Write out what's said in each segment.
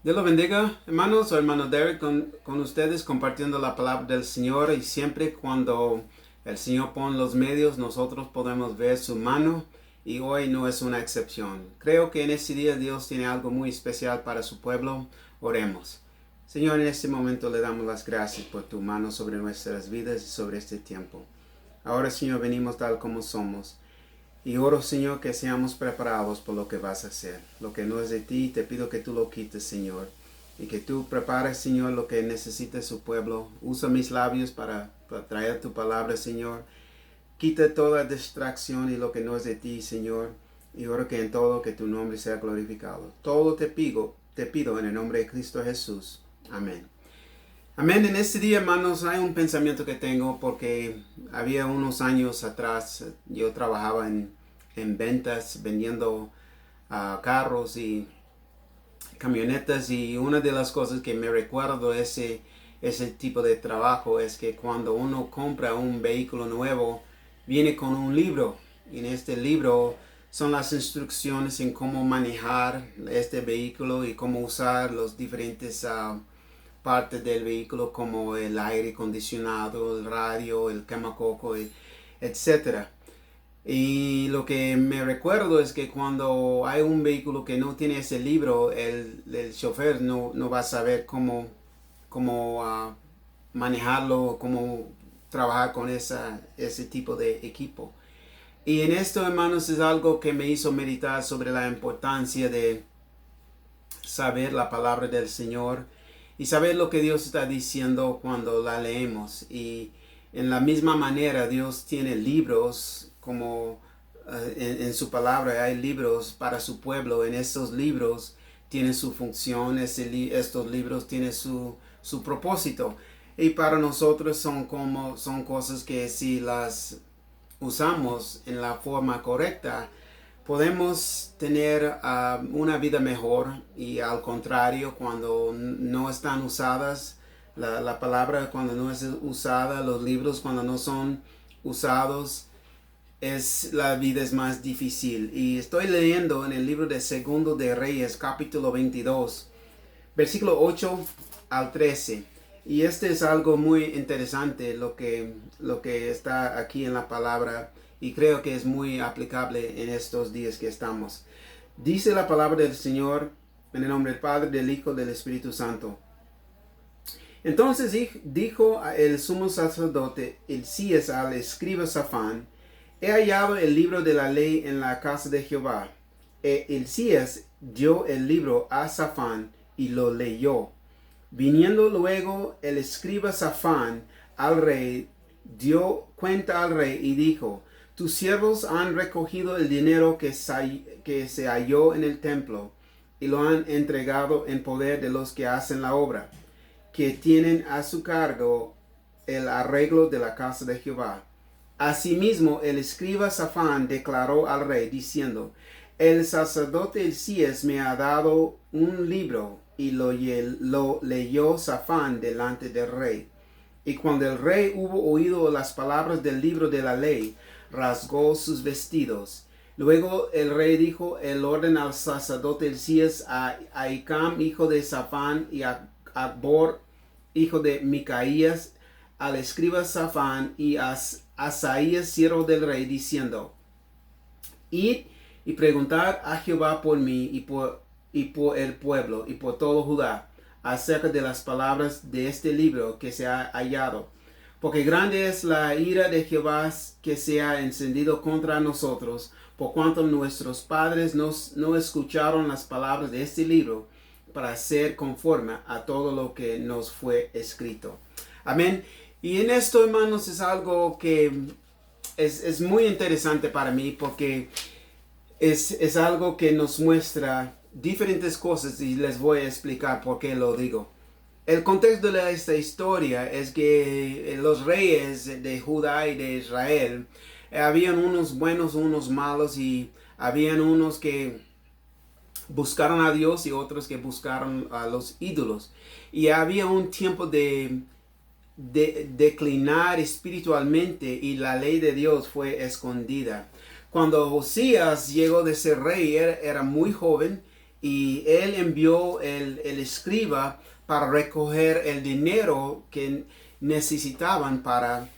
Dios los bendiga, hermanos. Soy hermano Derek con ustedes compartiendo la palabra del Señor y siempre cuando el Señor pone los medios nosotros podemos ver su mano y hoy no es una excepción. Creo que en este día Dios tiene algo muy especial para su pueblo. Oremos. Señor, en este momento le damos las gracias por tu mano sobre nuestras vidas y sobre este tiempo. Ahora, Señor, venimos tal como somos. Y oro, Señor, que seamos preparados por lo que vas a hacer. Lo que no es de ti, te pido que tú lo quites, Señor. Y que tú prepares, Señor, lo que necesite su pueblo. Usa mis labios para traer tu palabra, Señor. Quita toda distracción y lo que no es de ti, Señor. Y oro que en todo que tu nombre sea glorificado. Todo te pido en el nombre de Cristo Jesús. Amén. Amén. En este día, hermanos, hay un pensamiento que tengo porque había unos años atrás yo trabajaba en ventas, vendiendo carros y camionetas, y una de las cosas que me recuerdo de ese tipo de trabajo es que cuando uno compra un vehículo nuevo, viene con un libro, y en este libro son las instrucciones en cómo manejar este vehículo y cómo usar los diferentes partes del vehículo como el aire acondicionado, el radio, el quemacoco, etcétera. Y lo que me recuerdo es que cuando hay un vehículo que no tiene ese libro, el chofer no va a saber cómo manejarlo, cómo trabajar con ese tipo de equipo. Y en esto, hermanos, es algo que me hizo meditar sobre la importancia de saber la palabra del Señor y saber lo que Dios está diciendo cuando la leemos. Y en la misma manera Dios tiene libros como en su palabra hay libros para su pueblo. En estos libros tienen su función, estos libros tienen su propósito. Y para nosotros son cosas que si las usamos en la forma correcta, podemos tener una vida mejor. Y al contrario, cuando no están usadas, la palabra cuando no es usada, los libros cuando no son usados, la vida es más difícil. Y estoy leyendo en el libro de Segundo de Reyes, capítulo 22, versículo 8 al 13. Y este es algo muy interesante lo que está aquí en la palabra, y creo que es muy aplicable en estos días que estamos. Dice la palabra del Señor en el nombre del Padre, del Hijo, del Espíritu Santo. Entonces dijo el sumo sacerdote Hilcías al escriba Safán: he hallado el libro de la ley en la casa de Jehová. Hilcías dio el libro a Safán y lo leyó. Viniendo luego el escriba Safán al rey, dio cuenta al rey y dijo: tus siervos han recogido el dinero que se halló en el templo y lo han entregado en poder de los que hacen la obra, que tienen a su cargo el arreglo de la casa de Jehová. Asimismo, el escriba Safán declaró al rey diciendo: el sacerdote Hilcías me ha dado un libro. Y lo leyó Safán delante del rey. Y cuando el rey hubo oído las palabras del libro de la ley, rasgó sus vestidos. Luego el rey dijo el orden al sacerdote Hilcías, a Ahicam, hijo de Safán, y a Acbor, hijo de Micaías, al escriba Safán, y a Asaías, siervo del rey, diciendo: id y preguntad a Jehová por mí y por el pueblo y por todo Judá acerca de las palabras de este libro que se ha hallado, porque grande es la ira de Jehová que se ha encendido contra nosotros, por cuanto nuestros padres no escucharon las palabras de este libro para ser conforme a todo lo que nos fue escrito. Amén. Y en esto, hermanos, es algo que es muy interesante para mí, porque es algo que nos muestra diferentes cosas, y les voy a explicar por qué lo digo. El contexto de esta historia es que los reyes de Judá y de Israel, habían unos buenos, unos malos, y habían unos que buscaron a Dios y otros que buscaron a los ídolos. Y había un tiempo de declinar espiritualmente, y la ley de Dios fue escondida. Cuando Josías llegó de ser rey, era muy joven, y él envió el escriba para recoger el dinero que necesitaban para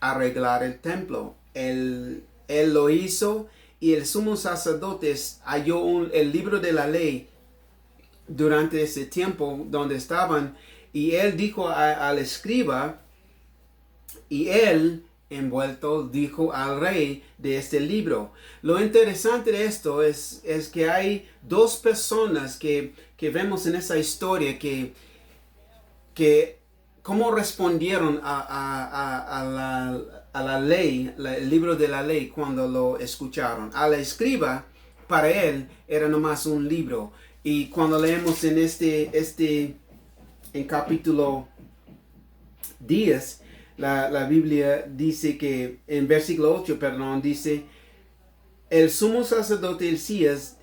arreglar el templo. Él lo hizo, y el sumo sacerdote halló el libro de la ley durante ese tiempo donde estaban, y él dijo al escriba, y él envuelto dijo al rey de este libro. Lo interesante de esto es que hay dos personas que vemos en esa historia que cómo respondieron a la ley, el libro de la ley, cuando lo escucharon. A la escriba, para él era nomás un libro. Y cuando leemos en en capítulo 10, la Biblia dice que, en versículo 8, perdón, dice, el sumo sacerdote Hilcías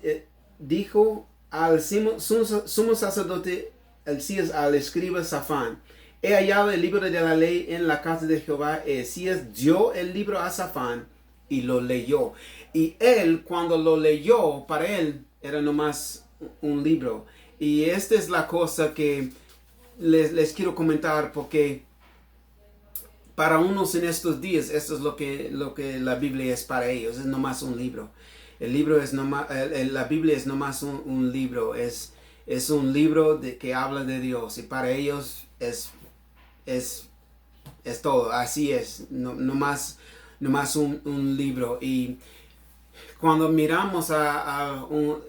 dijo al sumo sacerdote Hilcías al escriba Safán: he hallado el libro de la ley en la casa de Jehová. Hilcías dio el libro a Safán y lo leyó. Y él, cuando lo leyó, para él era nomás un libro. Y esta es la cosa que les quiero comentar, porque para unos en estos días, esto es lo que la Biblia es para ellos, es nomás un libro. El libro es nomás, la Biblia es nomás un libro, es un libro que habla de Dios, y para ellos es todo, así es, nomás un libro. Y cuando miramos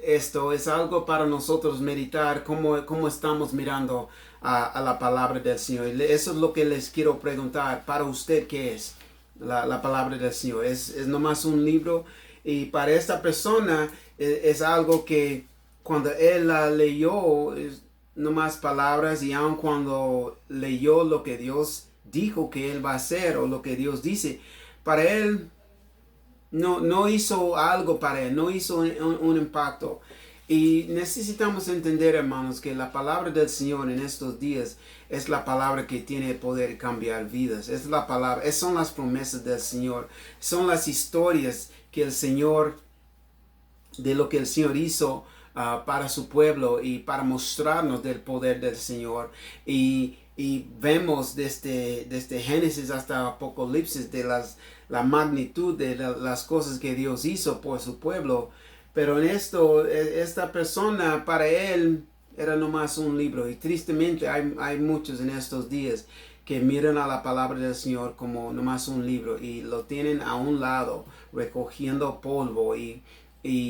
esto, es algo para nosotros meditar, cómo estamos mirando a la palabra del Señor. Eso es lo que les quiero preguntar. Para usted, ¿qué es la palabra del Señor? ¿Es nomás un libro? Y para esta persona es algo que cuando él la leyó, es nomás palabras, y aun cuando leyó lo que Dios dijo que él va a hacer, o lo que Dios dice, para él no hizo algo, para él no hizo un impacto. Y necesitamos entender, hermanos, que la palabra del Señor en estos días es la palabra que tiene el poder de cambiar vidas. Es la palabra, son las promesas del Señor, son las historias que el Señor, de lo que el Señor hizo para su pueblo, y para mostrarnos del poder del Señor. Y vemos desde Génesis hasta Apocalipsis de la magnitud de las cosas que Dios hizo por su pueblo. Pero en esto, esta persona, para él era nomás un libro. Y tristemente hay muchos en estos días que miran a la palabra del Señor como nomás un libro, y lo tienen a un lado recogiendo polvo, y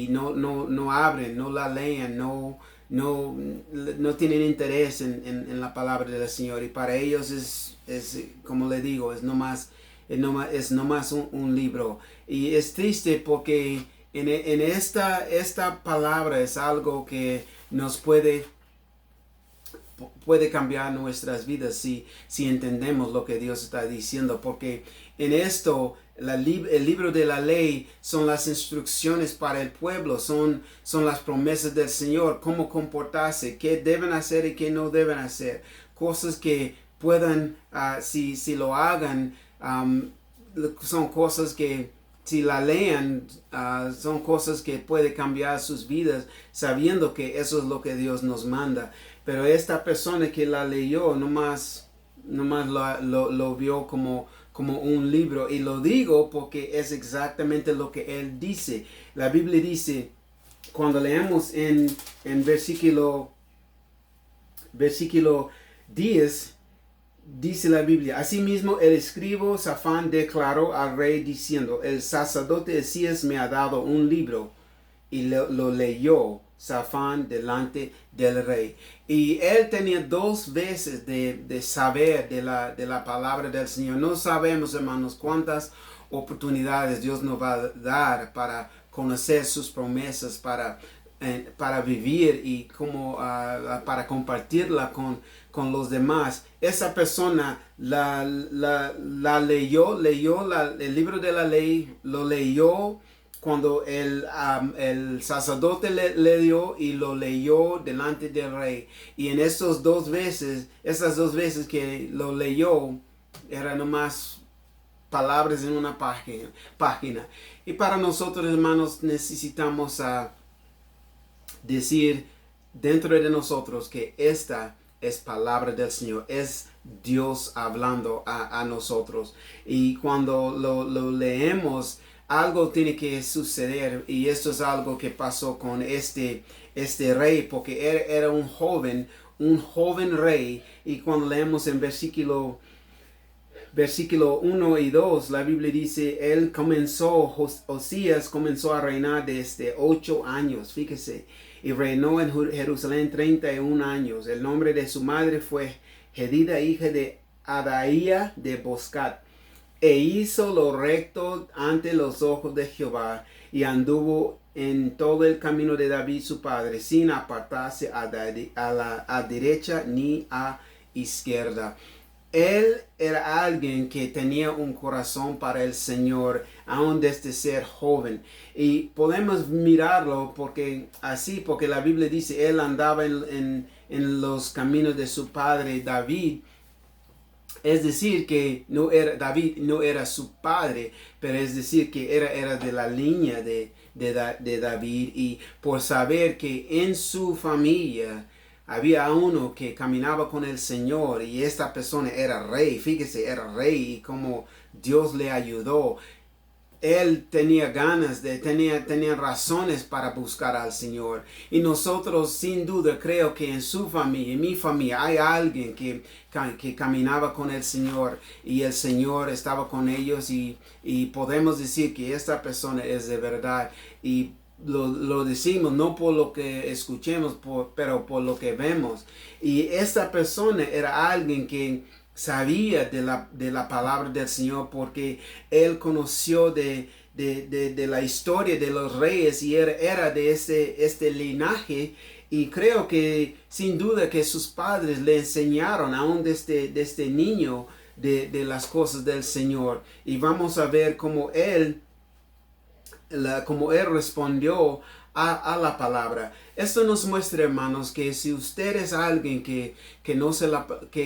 no abren, no la leen, no tienen interés en la palabra del Señor. Y para ellos es como le digo, es nomás un libro. Y es triste, porque en esta palabra es algo que nos puede cambiar nuestras vidas si entendemos lo que Dios está diciendo. Porque en esto, el libro de la ley son las instrucciones para el pueblo, son las promesas del Señor, cómo comportarse, qué deben hacer y qué no deben hacer, cosas que puedan, si lo hagan, son cosas que, si la lean, son cosas que puede cambiar sus vidas, sabiendo que eso es lo que Dios nos manda. Pero esta persona que la leyó nomás lo vio como un libro. Y lo digo porque es exactamente lo que él dice. La Biblia dice, cuando leemos en versículo 10, dice la Biblia: asimismo el escriba Safán declaró al rey diciendo: el sacerdote Hilcías me ha dado un libro. Y lo leyó Safán delante del rey. Y él tenía 2 veces de saber de la palabra del Señor. No sabemos, hermanos, cuántas oportunidades Dios nos va a dar para conocer sus promesas, para vivir, y para compartirla con los demás. Esa persona la leyó el libro de la ley, lo leyó cuando el sacerdote le dio, y lo leyó delante del rey. Y en esas 2 veces que lo leyó, eran nomás palabras en una página. Y para nosotros, hermanos, necesitamos decir: dentro de nosotros que esta es palabra del Señor, es Dios hablando a nosotros. Y cuando lo leemos, algo tiene que suceder, y esto es algo que pasó con este rey, porque era un joven rey. Y cuando leemos en versículo 1 y 2, la Biblia dice, Osías comenzó a reinar desde 8 años, fíjese, y reinó en Jerusalén 31 años. El nombre de su madre fue Jedida, hija de Adaía de Boscat. E hizo lo recto ante los ojos de Jehová, y anduvo en todo el camino de David su padre, sin apartarse a derecha ni a izquierda. Él era alguien que tenía un corazón para el Señor, aún desde ser joven. Y podemos mirarlo porque la Biblia dice, él andaba en los caminos de su padre David. Es decir, que David no era su padre, pero es decir, que era de la línea de David. Y por saber que en su familia había uno que caminaba con el Señor, y esta persona era rey, fíjese, era rey, y como Dios le ayudó. Él tenía ganas, tenía razones para buscar al Señor. Y nosotros, sin duda, creo que en su familia, en mi familia, hay alguien que caminaba con el Señor, y el Señor estaba con ellos, y podemos decir que esta persona es de verdad. Y lo decimos no por lo que escuchemos, pero por lo que vemos. Y esta persona era alguien que sabía de la palabra del Señor, porque él conoció de la historia de los reyes, y era de este linaje. Y creo que sin duda que sus padres le enseñaron aún desde este niño de las cosas del Señor. Y vamos a ver cómo él respondió a la palabra. Esto nos muestra, hermanos, que si usted es alguien que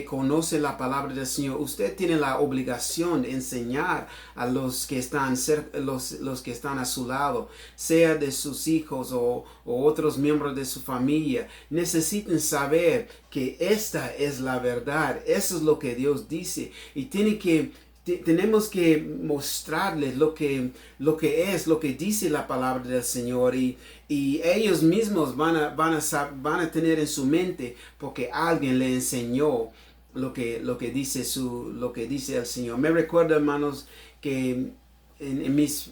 conoce la palabra del Señor, usted tiene la obligación de enseñar a los que están los que están a su lado, sea de sus hijos o otros miembros de su familia. Necesitan saber que esta es la verdad. Eso es lo que Dios dice, y tenemos que mostrarles lo que dice la palabra del Señor, y ellos mismos van a tener en su mente, porque alguien le enseñó lo que dice el Señor. Me recuerdo, hermanos, que en mis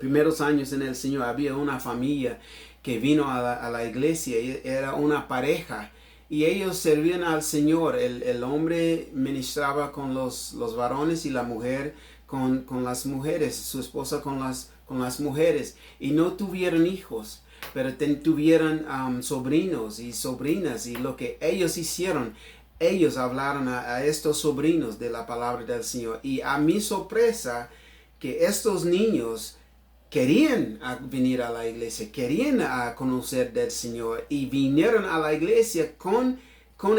primeros años en el Señor había una familia que vino a la iglesia, y era una pareja. Y ellos servían al Señor. El hombre ministraba con los varones, y la mujer con las mujeres, su esposa con las mujeres. Y no tuvieron hijos, pero tuvieron sobrinos y sobrinas. Y lo que ellos hicieron, ellos hablaron a estos sobrinos de la palabra del Señor. Y a mi sorpresa, que estos niños querían venir a la iglesia, querían conocer del Señor, y vinieron a la iglesia con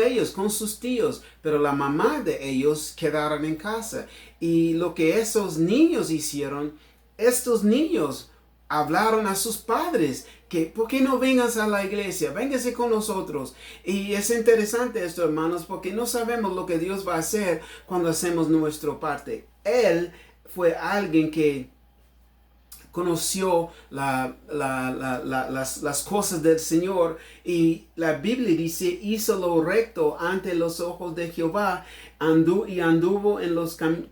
ellos, con sus tíos, pero la mamá de ellos quedaron en casa. Y lo que esos niños hicieron, estos niños hablaron a sus padres que ¿por qué no vengas a la iglesia? Véngase con nosotros. Y es interesante esto, hermanos, porque no sabemos lo que Dios va a hacer cuando hacemos nuestra parte. Él fue alguien que conoció las cosas del Señor, y la Biblia dice, hizo lo recto ante los ojos de Jehová, anduvo en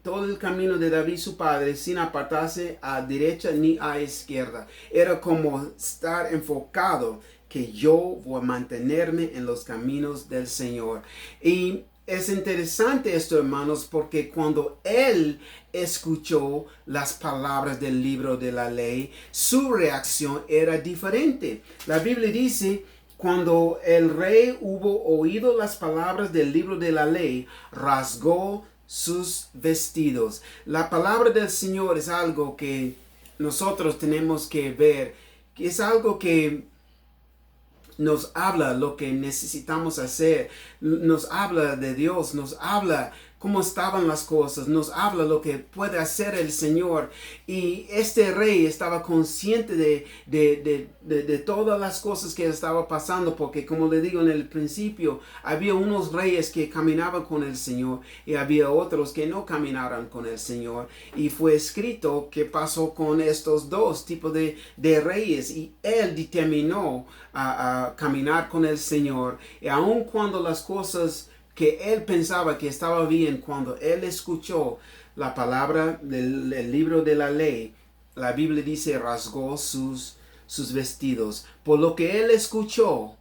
todo el camino de David su padre, sin apartarse a derecha ni a izquierda. Era como estar enfocado, que yo voy a mantenerme en los caminos del Señor. Y es interesante esto, hermanos, porque cuando él escuchó las palabras del libro de la ley, su reacción era diferente. La Biblia dice, cuando el rey hubo oído las palabras del libro de la ley, rasgó sus vestidos. La palabra del Señor es algo que nosotros tenemos que ver, que es algo que nos habla lo que necesitamos hacer, nos habla de Dios, nos habla cómo estaban las cosas, nos habla lo que puede hacer el Señor. Y este rey estaba consciente de todas las cosas que estaba pasando, porque como le digo en el principio, había unos reyes que caminaban con el Señor y había otros que no caminaban con el Señor. Y fue escrito qué pasó con estos dos tipos de reyes, y él determinó a caminar con el Señor. Y aun cuando las cosas que él pensaba que estaba bien, cuando él escuchó la palabra del libro de la ley, la Biblia dice, rasgó sus vestidos. Por lo que él escuchó,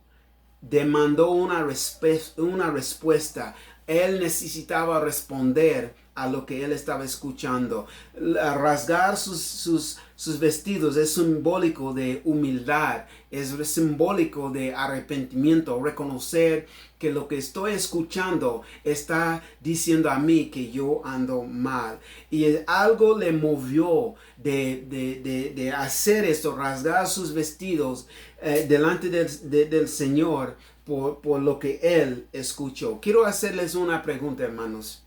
demandó una respuesta. Él necesitaba responder a lo que él estaba escuchando. Rasgar sus vestidos es simbólico de humildad, es simbólico de arrepentimiento, reconocer que lo que estoy escuchando está diciendo a mí que yo ando mal. Y algo le movió de hacer esto, rasgar sus vestidos delante del Señor por lo que él escuchó. Quiero hacerles una pregunta, hermanos.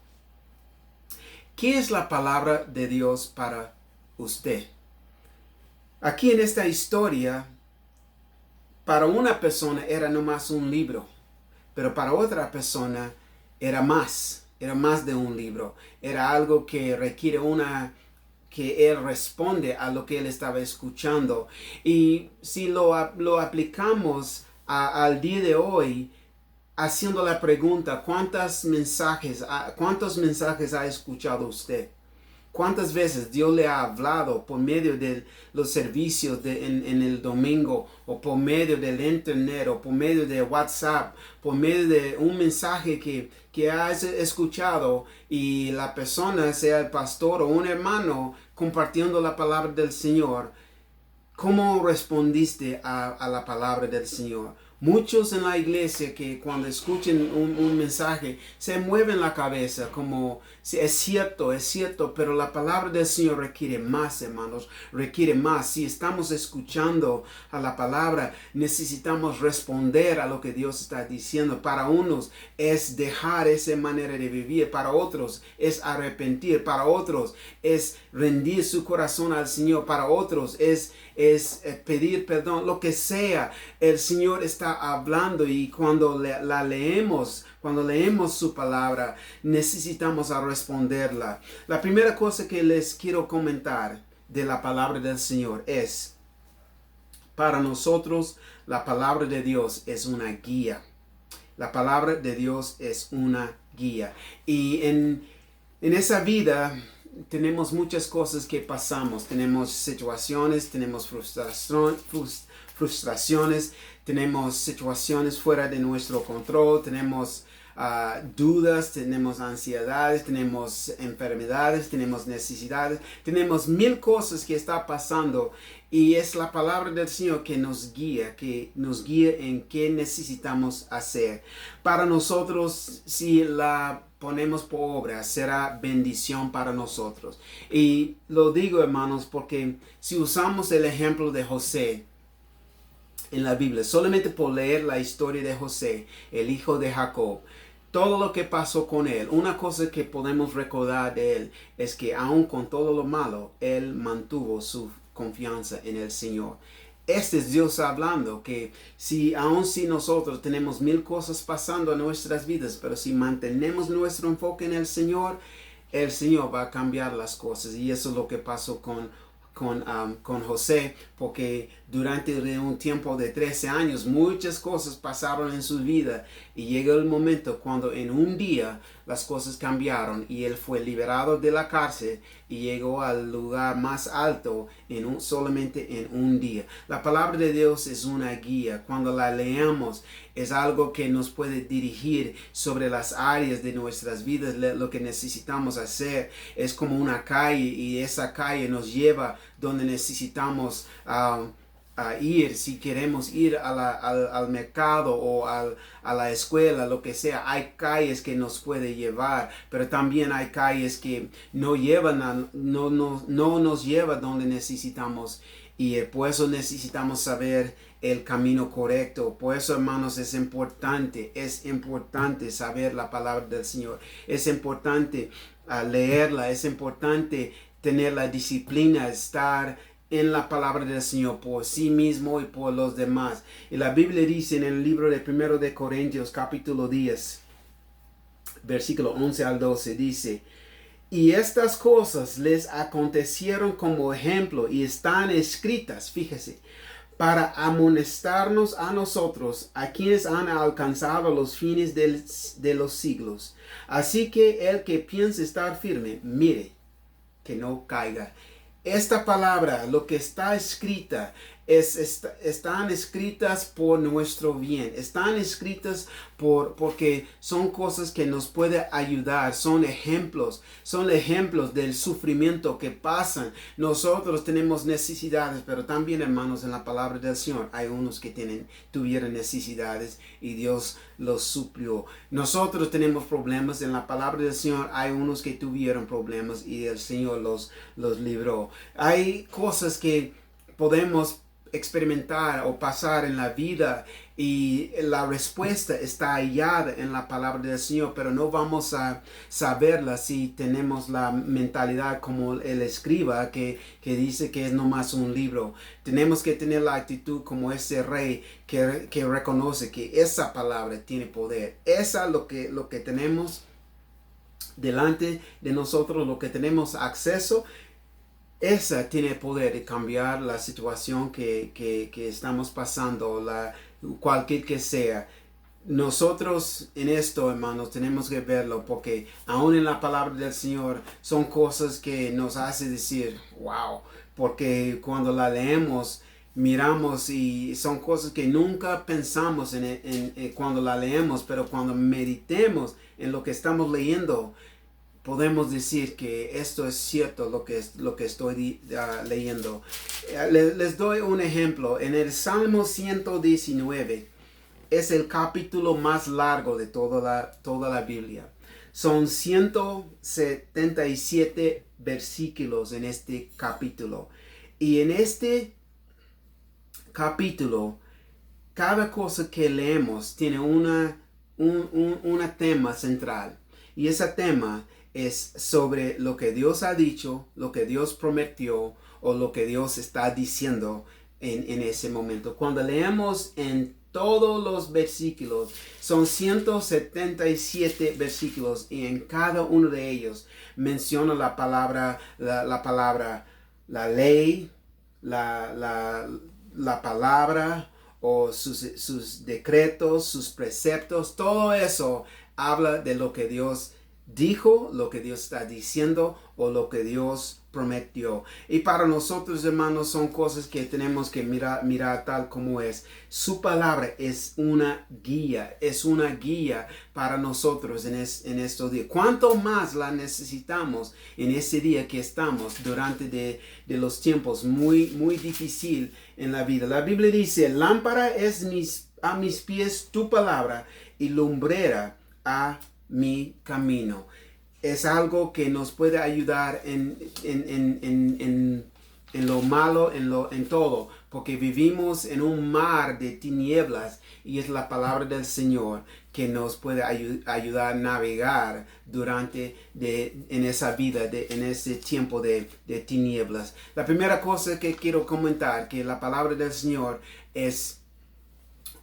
¿Qué es la palabra de Dios para usted? Aquí en esta historia, para una persona era nomás un libro, pero para otra persona era más de un libro. Era algo que requiere que él responde a lo que él estaba escuchando. Y si lo aplicamos al día de hoy, haciendo la pregunta, ¿cuántos mensajes ha escuchado usted? ¿Cuántas veces Dios le ha hablado por medio de los servicios en el domingo, o por medio del internet, o por medio de WhatsApp, por medio de un mensaje que has escuchado, y la persona, sea el pastor o un hermano, compartiendo la palabra del Señor? ¿Cómo respondiste a la palabra del Señor? Muchos en la iglesia que cuando escuchen un mensaje se mueven la cabeza como si es cierto, pero la palabra del Señor requiere más, hermanos, requiere más. Si estamos escuchando a la palabra, necesitamos responder a lo que Dios está diciendo. Para unos es dejar esa manera de vivir, para otros es arrepentir, para otros es rendir su corazón al Señor, para otros es pedir perdón, lo que sea. El Señor está hablando, y cuando leemos su palabra, necesitamos responderla. La primera cosa que les quiero comentar de la palabra del Señor es, para nosotros, la palabra de Dios es una guía. La palabra de Dios es una guía. Y en esa vida tenemos muchas cosas que pasamos. Tenemos situaciones, tenemos frustraciones, tenemos situaciones fuera de nuestro control, tenemos dudas, tenemos ansiedades, tenemos enfermedades, tenemos necesidades, tenemos mil cosas que está pasando, y es la palabra del Señor que nos guía en qué necesitamos hacer. Para nosotros, si la ponemos por obra, será bendición para nosotros. Y lo digo, hermanos, porque si usamos el ejemplo de José en la Biblia, solamente por leer la historia de José, el hijo de Jacob, todo lo que pasó con él, una cosa que podemos recordar de él es que aun con todo lo malo, él mantuvo su confianza en el Señor. Este es Dios hablando, que aun si nosotros tenemos mil cosas pasando en nuestras vidas, pero si mantenemos nuestro enfoque en el Señor va a cambiar las cosas. Y eso es lo que pasó con José, porque durante un tiempo de 13 años muchas cosas pasaron en su vida, y llegó el momento cuando en un día las cosas cambiaron y él fue liberado de la cárcel y llegó al lugar más alto solamente en un día. La palabra de Dios es una guía. Cuando la leamos, es algo que nos puede dirigir sobre las áreas de nuestras vidas. Lo que necesitamos hacer es como una calle, y esa calle nos lleva donde necesitamos ir. Si queremos ir al mercado o a la escuela, lo que sea, hay calles que nos puede llevar, pero también hay calles que no nos llevan donde necesitamos Y por eso necesitamos saber el camino correcto. Por eso, hermanos, es importante saber la palabra del Señor. Es importante leerla, es importante tener la disciplina, estar en la palabra del Señor por sí mismo y por los demás. Y la Biblia dice en el libro de 1 de Corintios, capítulo 10, versículo 11 al 12, dice: y estas cosas les acontecieron como ejemplo y están escritas, fíjese, para amonestarnos a nosotros, a quienes han alcanzado los fines de los siglos. Así que el que piense estar firme, mire que no caiga. Esta palabra, lo que está escrita, están escritas por nuestro bien. Están escritas porque son cosas que nos pueden ayudar. Son ejemplos del sufrimiento que pasan. Nosotros tenemos necesidades, pero también, hermanos, en la palabra del Señor hay unos que tuvieron necesidades y Dios los suplió. Nosotros tenemos problemas. En la palabra del Señor hay unos que tuvieron problemas y el Señor los libró. Hay cosas que podemos experimentar o pasar en la vida y la respuesta está hallada en la palabra del Señor, pero no vamos a saberla si tenemos la mentalidad como el escriba que dice que es nomás un libro. Tenemos que tener la actitud como ese rey que reconoce que esa palabra tiene poder. Esa lo que tenemos delante de nosotros, lo que tenemos acceso. Esa tiene poder de cambiar la situación que estamos pasando, cualquier que sea. Nosotros en esto, hermanos, tenemos que verlo porque aún en la palabra del Señor son cosas que nos hace decir, wow, porque cuando la leemos, miramos y son cosas que nunca pensamos en cuando la leemos, pero cuando meditemos en lo que estamos leyendo, podemos decir que esto es cierto lo que estoy leyendo. Les doy un ejemplo. En el Salmo 119 es el capítulo más largo de toda la Biblia. Son 177 versículos en este capítulo. Y en este capítulo, cada cosa que leemos tiene un tema central. Y ese tema es sobre lo que Dios ha dicho, lo que Dios prometió o lo que Dios está diciendo en ese momento. Cuando leemos en todos los versículos, son 177 versículos y en cada uno de ellos menciona la palabra, la ley, la palabra o sus decretos, sus preceptos. Todo eso habla de lo que Dios dijo, lo que Dios está diciendo o lo que Dios prometió. Y para nosotros, hermanos, son cosas que tenemos que mirar tal como es. Su palabra es una guía para nosotros en estos días. ¿Cuánto más la necesitamos en ese día que estamos durante de los tiempos muy, muy difícil en la vida? La Biblia dice, lámpara es a mis pies tu palabra y lumbrera a mi camino. Es algo que nos puede ayudar en lo malo, en todo, porque vivimos en un mar de tinieblas y es la palabra del Señor que nos puede ayudar a navegar en esa vida, en ese tiempo de tinieblas. La primera cosa que quiero comentar, que la palabra del Señor es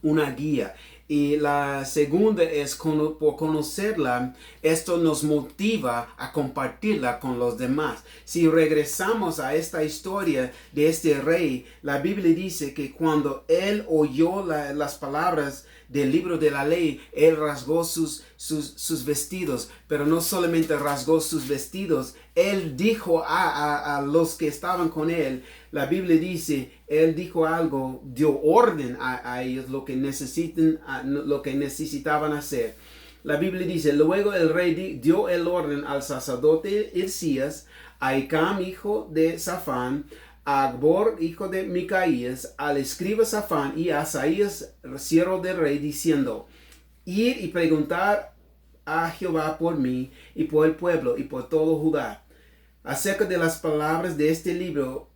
una guía. Y la segunda es por conocerla, esto nos motiva a compartirla con los demás. Si regresamos a esta historia de este rey, la Biblia dice que cuando él oyó las palabras del libro de la ley, él rasgó sus vestidos, pero no solamente rasgó sus vestidos, él dijo a los que estaban con él, la Biblia dice, él dijo algo, dio orden a ellos lo que necesitaban hacer. La Biblia dice, luego el rey dio el orden al sacerdote Hilcías, a Hicam, hijo de Safán, a Acbor, hijo de Micaías, al escriba Safán y a Asaías, siervo del rey, diciendo, ir y preguntar a Jehová por mí y por el pueblo y por todo Judá, acerca de las palabras de este libro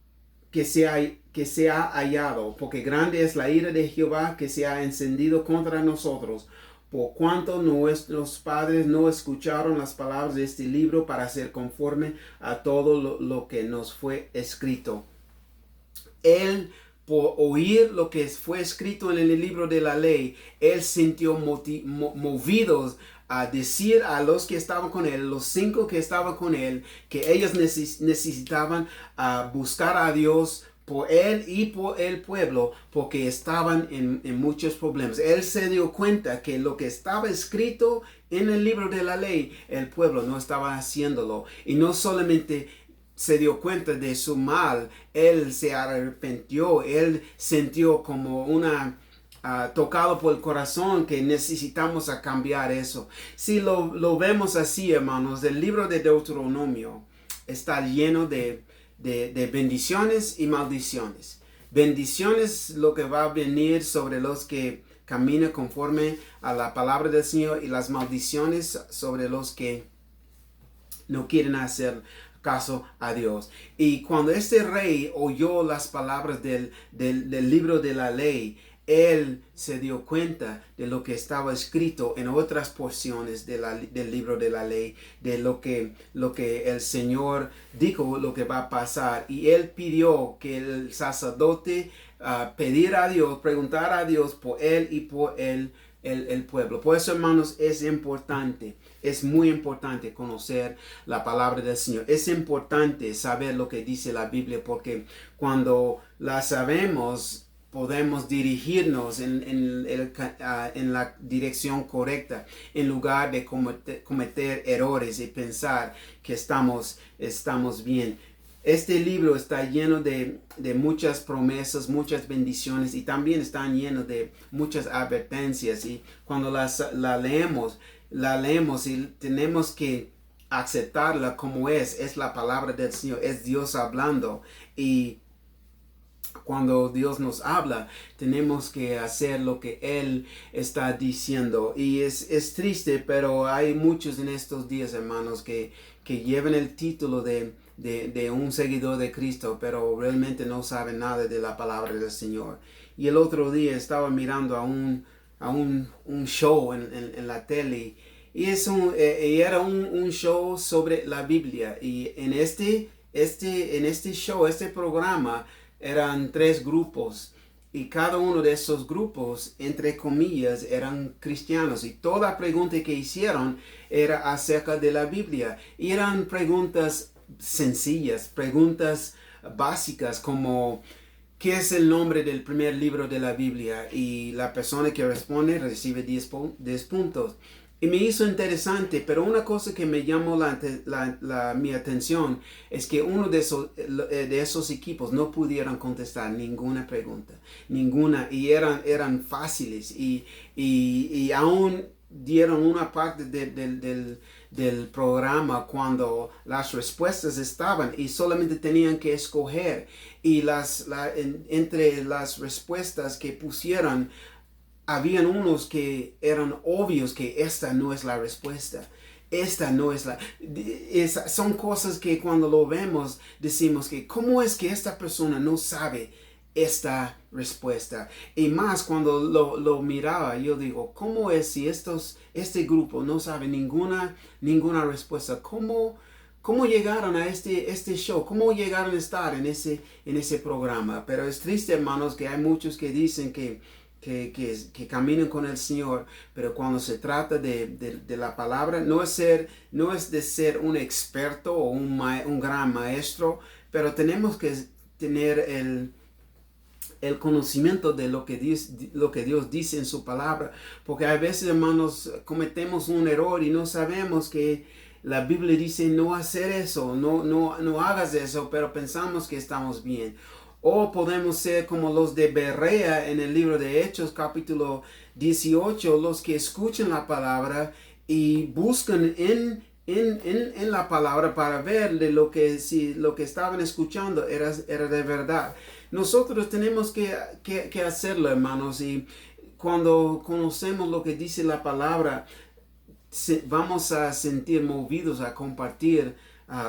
que se que se ha hallado, porque grande es la ira de Jehová que se ha encendido contra nosotros, por cuanto nuestros padres no escucharon las palabras de este libro para hacer conforme a todo lo que nos fue escrito. Él, por oír lo que fue escrito en el libro de la ley, él sintió movidos a decir a los que estaban con él, los 5 que estaban con él, que ellos necesitaban buscar a Dios por él y por el pueblo, porque estaban en muchos problemas. Él se dio cuenta que lo que estaba escrito en el libro de la ley, el pueblo no estaba haciéndolo. Y no solamente se dio cuenta de su mal, él se arrepintió, él sintió como tocado por el corazón que necesitamos cambiar eso. Si lo vemos así, hermanos, el libro de Deuteronomio está lleno de bendiciones y maldiciones. Bendiciones, lo que va a venir sobre los que caminan conforme a la palabra del Señor, y las maldiciones sobre los que no quieren hacer caso a Dios. Y cuando este rey oyó las palabras del libro de la ley, él se dio cuenta de lo que estaba escrito en otras porciones del libro de la ley, de lo que el Señor dijo, lo que va a pasar. Y él pidió que el sacerdote pedir a Dios, preguntar a Dios por él y por el pueblo. Por eso, hermanos, es importante, es muy importante conocer la palabra del Señor. Es importante saber lo que dice la Biblia, porque cuando la sabemos, podemos dirigirnos en la dirección correcta, en lugar de cometer errores y pensar que estamos bien. Este libro está lleno de muchas promesas, muchas bendiciones, y también está lleno de muchas advertencias. Y cuando la leemos y tenemos que aceptarla como es la palabra del Señor, es Dios hablando. Y cuando Dios nos habla, tenemos que hacer lo que Él está diciendo. Y es triste, pero hay muchos en estos días, hermanos, que llevan el título de un seguidor de Cristo, pero realmente no saben nada de la palabra del Señor. Y el otro día estaba mirando a un show en la tele, y era un show sobre la Biblia. Y en este show, este programa, eran 3 grupos, y cada uno de esos grupos, entre comillas, eran cristianos, y toda pregunta que hicieron era acerca de la Biblia, y eran preguntas sencillas, preguntas básicas, como ¿qué es el nombre del primer libro de la Biblia? Y la persona que responde recibe 10 puntos. Y me hizo interesante, pero una cosa que me llamó mi atención es que uno de esos equipos no pudieron contestar ninguna pregunta, ninguna, y eran fáciles, y aún dieron una parte del programa cuando las respuestas estaban y solamente tenían que escoger, y entre las respuestas que pusieron, habían unos que eran obvios que esta no es la respuesta. Esta no es son cosas que cuando lo vemos decimos que ¿cómo es que esta persona no sabe esta respuesta? Y más cuando lo miraba, yo digo, ¿cómo es si este grupo no sabe ninguna respuesta? ¿Cómo llegaron a este show? ¿Cómo llegaron a estar en ese programa? Pero es triste, hermanos, que hay muchos que dicen que caminan con el Señor, pero cuando se trata de la palabra, no es de ser un experto o un gran maestro, pero tenemos que tener el conocimiento de lo que Dios dice en su palabra, porque a veces, hermanos, cometemos un error y no sabemos que la Biblia dice no hacer eso, no hagas eso, pero pensamos que estamos bien. O podemos ser como los de Berea en el libro de Hechos, capítulo 18, los que escuchan la palabra y buscan en la palabra para ver si lo que estaban escuchando era de verdad. Nosotros tenemos que hacerlo, hermanos, y cuando conocemos lo que dice la palabra, vamos a sentir movidos a compartir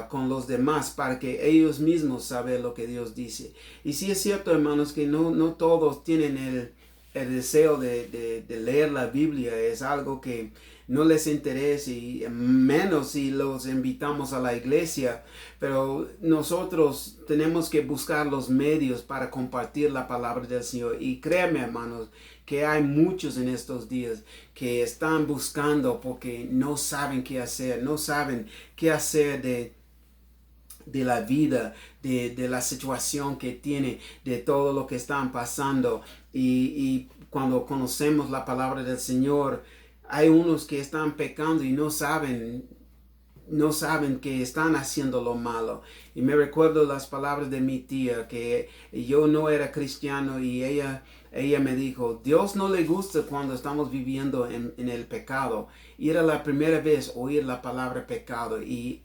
con los demás para que ellos mismos saben lo que Dios dice. Y sí es cierto, hermanos, que no todos tienen el deseo de leer la Biblia. Es algo que no les interesa, y menos si los invitamos a la iglesia. Pero nosotros tenemos que buscar los medios para compartir la palabra del Señor. Y créanme, hermanos, que hay muchos en estos días que están buscando porque no saben qué hacer, no saben qué hacer de la vida, de la situación que tiene, de todo lo que están pasando. Y cuando conocemos la palabra del Señor, hay unos que están pecando y no saben que están haciendo lo malo. Y me recuerdo las palabras de mi tía, que yo no era cristiano, y ella me dijo, Dios no le gusta cuando estamos viviendo en el pecado. Y era la primera vez oír la palabra pecado, y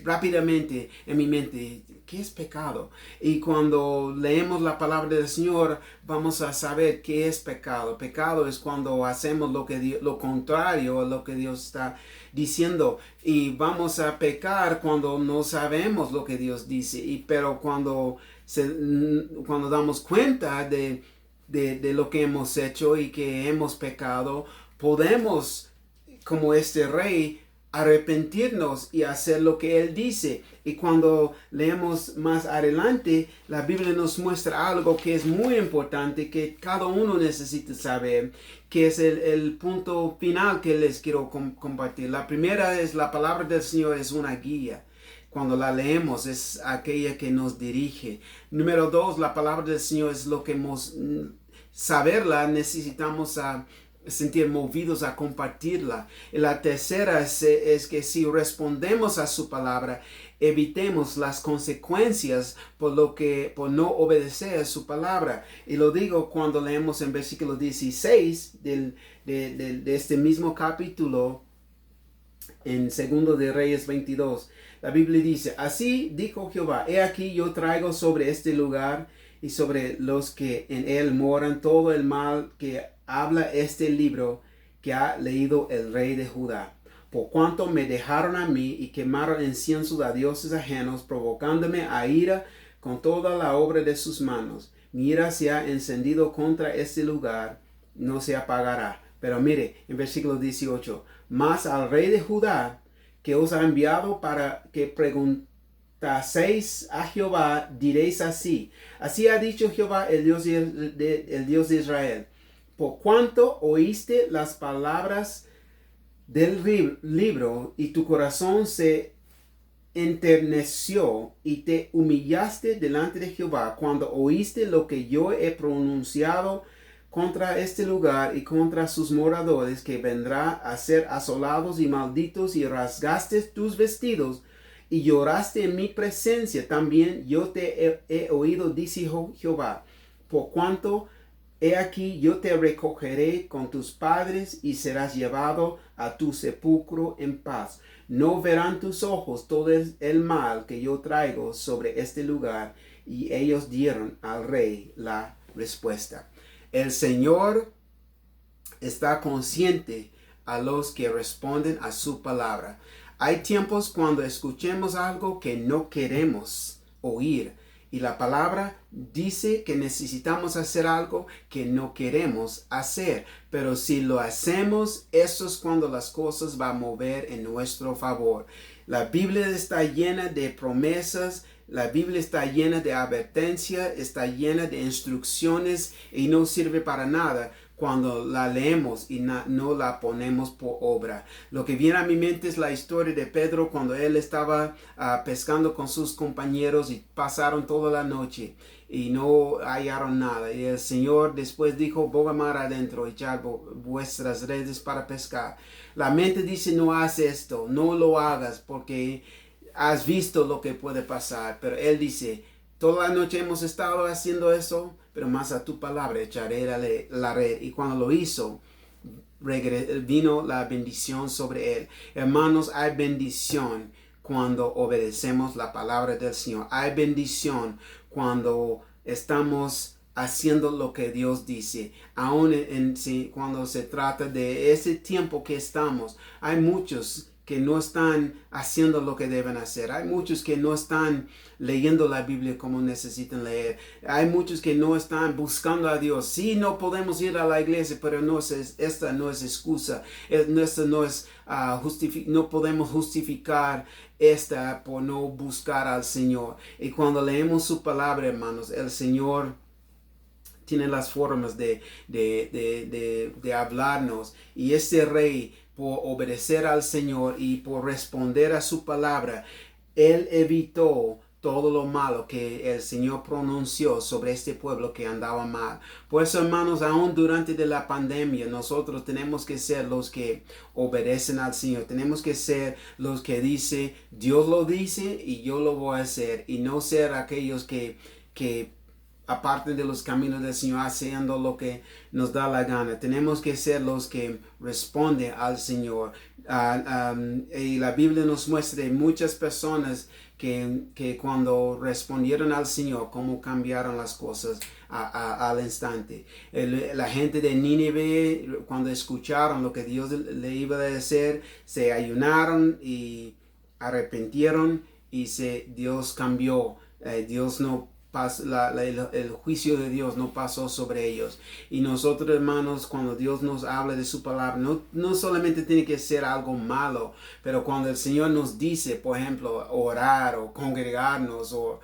rápidamente en mi mente, ¿qué es pecado? Y cuando leemos la palabra del Señor, vamos a saber qué es pecado. Pecado es cuando hacemos lo contrario a lo que Dios está diciendo, y vamos a pecar cuando no sabemos lo que Dios dice. Pero cuando damos cuenta de lo que hemos hecho y que hemos pecado, podemos, como este rey, arrepentirnos y hacer lo que él dice. Y cuando leemos más adelante, la Biblia nos muestra algo que es muy importante, que cada uno necesita saber, que es el punto final que les quiero compartir. La primera es: la palabra del Señor es una guía. Cuando la leemos, es aquella que nos dirige. Número 2, la palabra del Señor es lo que saberla, necesitamos sentir movidos a compartirla. Y la tercera es que si respondemos a su palabra, evitemos las consecuencias por no obedecer a su palabra. Y lo digo cuando leemos en versículo 16 de este mismo capítulo, en 2 de Reyes 22. La Biblia dice: así dijo Jehová, he aquí yo traigo sobre este lugar y sobre los que en él moran todo el mal que habla este libro que ha leído el rey de Judá, por cuanto me dejaron a mí y quemaron inciensos a dioses ajenos, provocándome a ira con toda la obra de sus manos. Mi ira se ha encendido contra este lugar, no se apagará. Pero mire, en versículo 18, mas al rey de Judá, que os ha enviado para que preguntaseis a Jehová, diréis así: así ha dicho Jehová, el Dios de Israel, por cuanto oíste las palabras del libro y tu corazón se enterneció y te humillaste delante de Jehová, cuando oíste lo que yo he pronunciado contra este lugar y contra sus moradores, que vendrá a ser asolados y malditos, y rasgaste tus vestidos y lloraste en mi presencia, también yo te he oído, dice Jehová, por cuanto he aquí yo te recogeré con tus padres y serás llevado a tu sepulcro en paz. No verán tus ojos todo el mal que yo traigo sobre este lugar. Y ellos dieron al rey la respuesta. El Señor está consciente a los que responden a su palabra. Hay tiempos cuando escuchemos algo que no queremos oír, y la palabra dice que necesitamos hacer algo que no queremos hacer. Pero si lo hacemos, eso es cuando las cosas van a mover en nuestro favor. La Biblia está llena de promesas. La Biblia está llena de advertencia, está llena de instrucciones, y no sirve para nada cuando la leemos y no la ponemos por obra. Lo que viene a mi mente es la historia de Pedro, cuando él estaba pescando con sus compañeros y pasaron toda la noche y no hallaron nada. Y el Señor después dijo: boga mar adentro, echad vuestras redes para pescar. La mente dice: no haz esto, no lo hagas porque has visto lo que puede pasar. Pero él dice: toda la noche hemos estado haciendo eso, pero más a tu palabra echaré la red. Y cuando lo hizo, vino la bendición sobre él. Hermanos, hay bendición cuando obedecemos la palabra del Señor. Hay bendición cuando estamos haciendo lo que Dios dice. Aún cuando se trata de ese tiempo que estamos, hay muchos que no están haciendo lo que deben hacer. Hay muchos que no están leyendo la Biblia como necesitan leer. Hay muchos que no están buscando a Dios. Sí, no podemos ir a la iglesia, pero esta no es excusa. Esta no es no podemos justificar esta por no buscar al Señor. Y cuando leemos su palabra, hermanos, el Señor tiene las formas de hablarnos. Y este rey, por obedecer al Señor y por responder a su palabra, él evitó todo lo malo que el Señor pronunció sobre este pueblo que andaba mal. Por eso, hermanos, aún durante la pandemia, nosotros tenemos que ser los que obedecen al Señor. Tenemos que ser los que dicen, Dios lo dice y yo lo voy a hacer. Y no ser aquellos que aparte de los caminos del Señor, haciendo lo que nos da la gana. Tenemos que ser los que responden al Señor. Y la Biblia nos muestra muchas personas que cuando respondieron al Señor, cómo cambiaron las cosas al instante. La gente de Nínive, cuando escucharon lo que Dios le iba a decir, se ayunaron y arrepintieron y Dios cambió. Dios no el juicio de Dios no pasó sobre ellos. Y nosotros, hermanos, cuando Dios nos habla de su palabra, no solamente tiene que ser algo malo, pero cuando el Señor nos dice, por ejemplo, orar o congregarnos o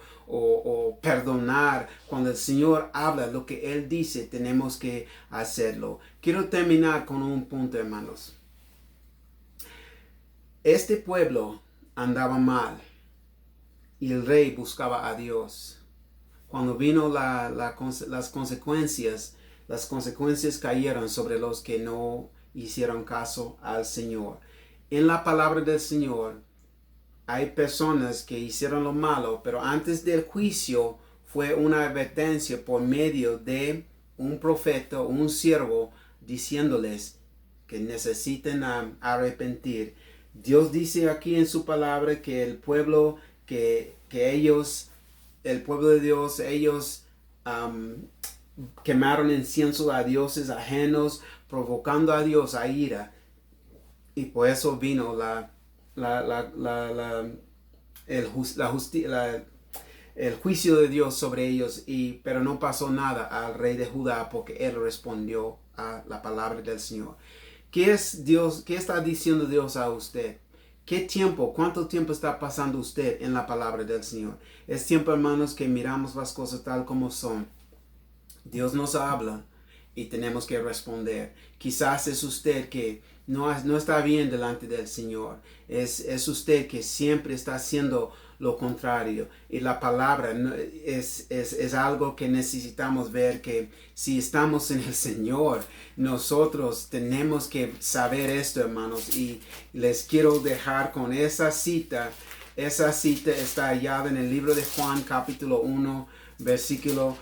perdonar, cuando el Señor habla lo que Él dice, tenemos que hacerlo. Quiero terminar con un punto, hermanos. Este pueblo andaba mal y el rey buscaba a Dios. Cuando vino las consecuencias cayeron sobre los que no hicieron caso al Señor. En la palabra del Señor hay personas que hicieron lo malo, pero antes del juicio fue una advertencia por medio de un profeta, un siervo, diciéndoles que necesitan arrepentir. Dios dice aquí en su palabra que el pueblo, el pueblo de Dios, ellos quemaron incienso a dioses ajenos, provocando a Dios a ira. Y por eso vino el juicio de Dios sobre ellos. Pero no pasó nada al rey de Judá porque él respondió a la palabra del Señor. ¿Qué es Dios? ¿Qué está diciendo Dios a usted? ¿Cuánto tiempo está pasando usted en la palabra del Señor? Es tiempo, hermanos, que miramos las cosas tal como son. Dios nos habla y tenemos que responder. Quizás es usted que no está bien delante del Señor. Es usted que siempre está haciendo lo contrario. Y la palabra es algo que necesitamos ver, que si estamos en el Señor, nosotros tenemos que saber esto, hermanos. Y les quiero dejar con esa cita. Esa cita está hallada en el libro de Juan, capítulo 1, versículo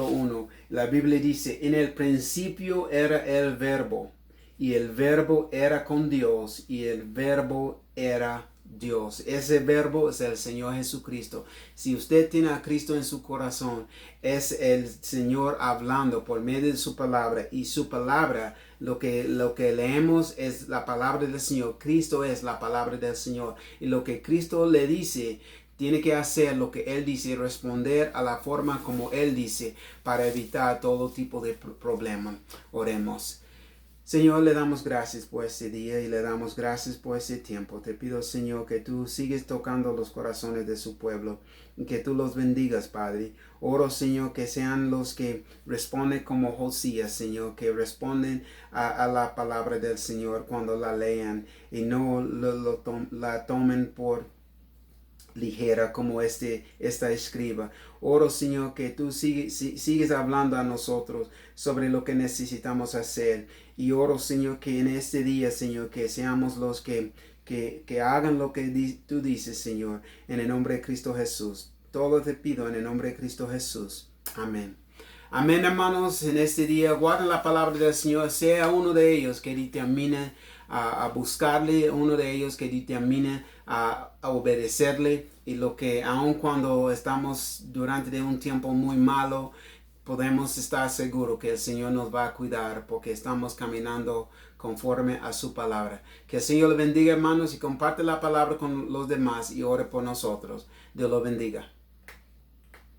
1. La Biblia dice, en el principio era el verbo, y el verbo era con Dios, y el verbo era Dios. Ese verbo es el Señor Jesucristo. Si usted tiene a Cristo en su corazón, es el Señor hablando por medio de su palabra, y su palabra, lo que leemos es la palabra del Señor. Cristo es la palabra del Señor, y lo que Cristo le dice, tiene que hacer lo que Él dice y responder a la forma como Él dice para evitar todo tipo de problema. Oremos. Señor, le damos gracias por este día y le damos gracias por ese tiempo. Te pido, Señor, que tú sigues tocando los corazones de su pueblo y que tú los bendigas, Padre. Oro, Señor, que sean los que responden como Josías, Señor, que responden a la palabra del Señor cuando la lean y no la tomen por ligera como esta escriba. Oro, Señor, que tú sigues hablando a nosotros sobre lo que necesitamos hacer. Y oro, Señor, que en este día, Señor, que seamos los que hagan lo que tú dices, Señor, en el nombre de Cristo Jesús. Todo te pido en el nombre de Cristo Jesús. Amén. Amén, hermanos. En este día, guarden la palabra del Señor. Sea uno de ellos que determine a buscarle, uno de ellos que determine a obedecerle. Y lo que aun cuando estamos durante un tiempo muy malo, podemos estar seguros que el Señor nos va a cuidar porque estamos caminando conforme a su palabra. Que el Señor le bendiga, hermanos, y comparte la palabra con los demás y ore por nosotros. Dios los bendiga.